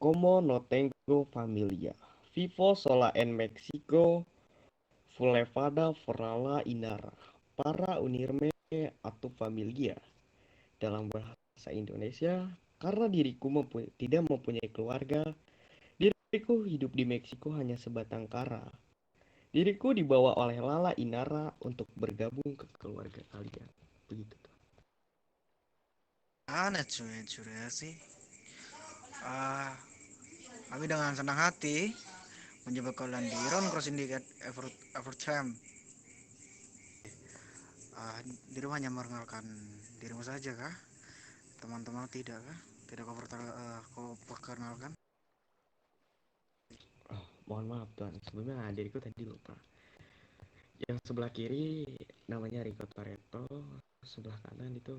Como no tengo familia. Vivo sola en Mexico, Fulevada Forala Inara. Para unirme a tu familia. Dalam bahasa Indonesia, karena diriku tidak mempunyai keluarga, diriku hidup di Meksiko hanya sebatang kara. Diriku dibawa oleh Lala Inara untuk bergabung ke keluarga kalian. Begitu tuh. Aneh cuy, cuy sih. Ah, kami dengan senang hati menjemput kalian di Round Cross Syndicate Evertime. Di rumah hanya mengenalkan dirimu saja kah? Teman-teman tidak kah? Tidak kau perkenalkan? Oh, mohon maaf Tuan, sebelumnya diriku tadi lupa. Yang sebelah kiri namanya Rico Toretto, sebelah kanan itu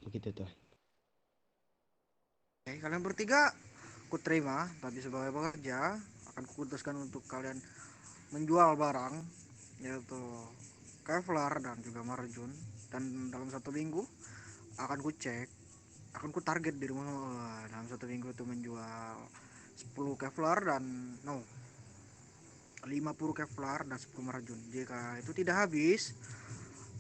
begitu tuh. Oke, kalian bertiga ku terima, tapi sebagai pekerja akan kuputuskan untuk kalian menjual barang yaitu Kevlar dan juga marjun, dan dalam satu minggu akan ku cek, akan ku target dirimu dalam satu minggu itu menjual 10 Kevlar dan 50 Kevlar dan 10 marjun. Jika itu tidak habis,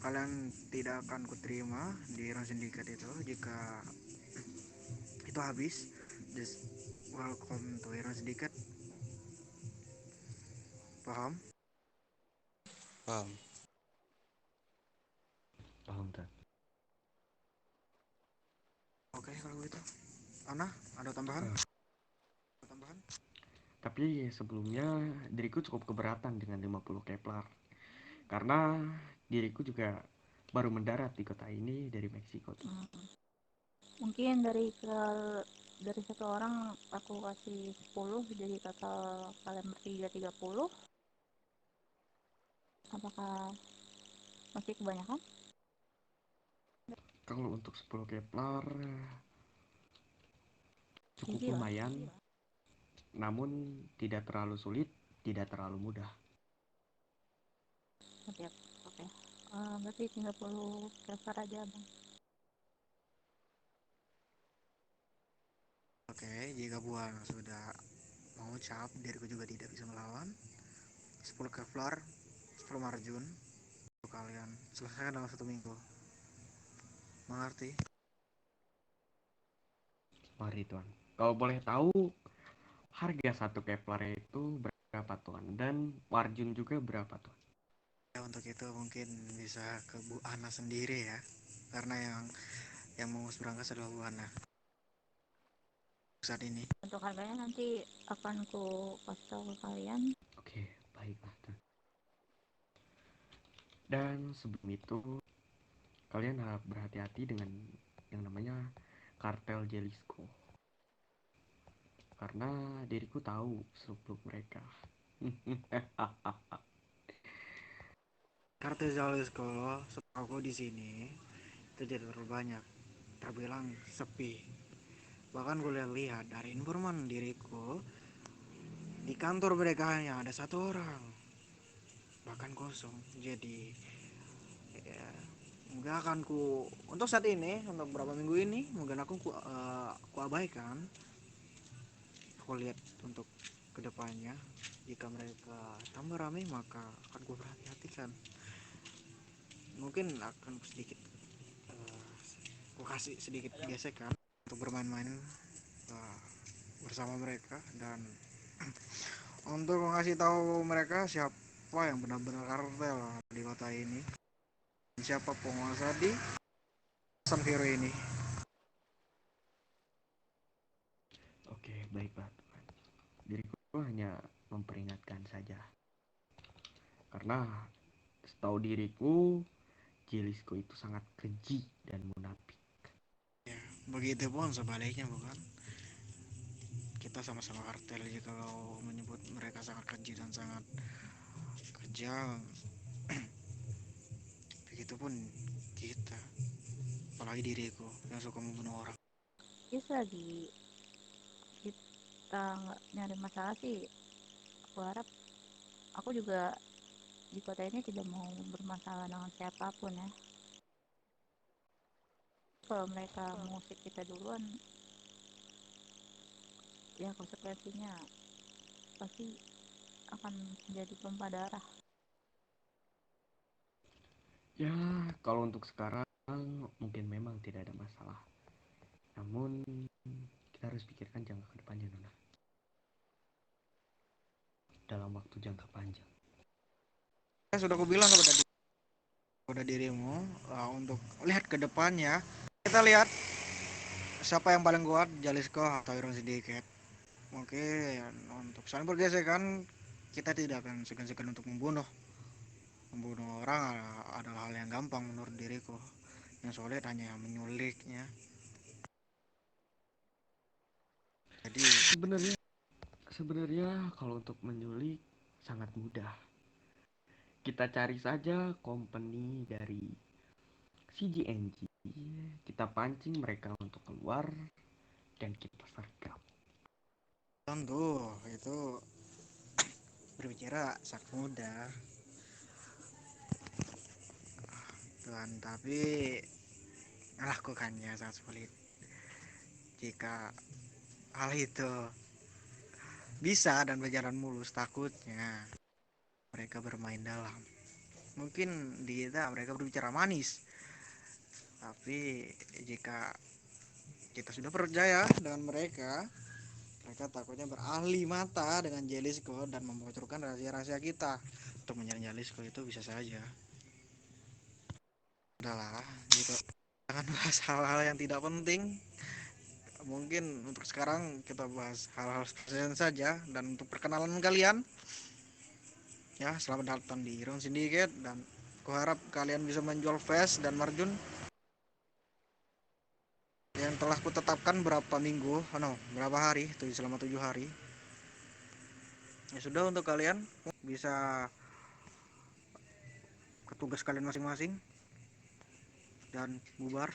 kalian tidak akan kuterima di Iron Syndicate itu. Jika itu habis, just welcome to Iron Syndicate. Paham? Paham. Paham Tuan. Oke, kalau gitu. Ana, ada tambahan? Eh, tapi sebelumnya diriku cukup keberatan dengan 50 Kepler. Karena diriku juga baru mendarat di kota ini dari Meksiko tuh. Mungkin dari satu orang aku kasih 10, jadi total kalian bertiga 30. Apakah masih kebanyakan? Kalau untuk 10 Kepler cukup Easy lah. lumayan, namun tidak terlalu sulit, tidak terlalu mudah. Siap. Oke. Berarti 30 cover aja bang. Oke, jika buang sudah mengucap, diriku juga tidak bisa melawan. 10 Kevlar, 10 marjun. Untuk kalian selesaikan dalam satu minggu. Mengerti? Mari Tuan. Kalau boleh tahu, harga satu Kepler itu berapa Tuan? Dan margin juga berapa Tuan? Ya, untuk itu mungkin bisa ke Bu Ana sendiri ya. Karena yang mau berangkat adalah Bu Ana saat ini. Untuk harganya nanti akan ku kasih tahu ke kalian. Oke, baiklah Tuan. Dan sebelum itu, kalian harap berhati-hati dengan yang namanya kartel Jalisco. Karena diriku tahu seluk mereka. Kartu Jalisco setahu di sini itu tidak terlalu banyak, terbilang sepi. Bahkan gue lihat dari informan diriku, di kantor mereka hanya ada satu orang, bahkan kosong. Jadi ya, mungkin akan untuk saat ini, untuk beberapa minggu ini mungkin ku abaikan. Aku lihat untuk kedepannya, jika mereka tambah ramai maka akan gue perhatikan. Mungkin akan sedikit gue kasih sedikit gesekan untuk bermain-main uh, bersama mereka, dan untuk mengasih tahu mereka siapa yang benar-benar kartel di kota ini, siapa penguasa di San Hero ini. Oke, baiklah Tuan. Diriku hanya memperingatkan saja. Karena setahu diriku, Jalisco itu sangat keji dan munafik. Ya, begitupun sebaliknya, bukan? Kita sama-sama kartel, jadi kalau menyebut mereka sangat keji dan sangat kejam, begitupun kita, apalagi diriku yang suka membunuh orang. Bisa lagi kita nggak nyari masalah sih. Aku harap aku juga di kota ini tidak mau bermasalah dengan siapapun ya. kalau mereka mengusik kita duluan, ya konsekuensinya pasti akan menjadi tumpah darah. Ya, kalau untuk sekarang mungkin memang tidak ada masalah. Namun kita harus pikirkan jangka ke depannya, Nona. Dalam waktu jangka panjang. Sudah aku bilang kepada dirimu, untuk lihat ke depannya. Kita lihat siapa yang paling kuat, Jalisco atau Iron Syndicate. Mungkin untuk saling bergesekan, kita tidak akan segan-segan untuk membunuh orang adalah hal yang gampang menurut diriku. Yang sulit hanya menyuliknya. Jadi Sebenarnya kalau untuk menyulik sangat mudah. Kita cari saja company dari CGNG, kita pancing mereka untuk keluar dan kita sergap. tentu itu berbicara sangat mudah, Tuhan, tapi melakukannya sangat sulit. Jika hal itu bisa dan berjalan mulus, takutnya mereka bermain dalam. Mungkin di kita mereka berbicara manis, tapi jika kita sudah percaya dengan mereka takutnya beralih mata dengan Jalisco dan membocorkan rahasia-rahasia kita. Untuk menyerang Jalisco itu bisa saja. Udahlah, gitu. Jangan bahas hal-hal yang tidak penting. Mungkin untuk sekarang kita bahas hal-hal spesial saja. Dan untuk perkenalan kalian, ya selamat datang di Iron Syndicate. Dan kuharap kalian bisa menjual Fest dan Marjun yang telah kutetapkan berapa minggu, berapa hari, selama 7 hari. Ya sudah, untuk kalian bisa ke tugas kalian masing-masing dan bubar.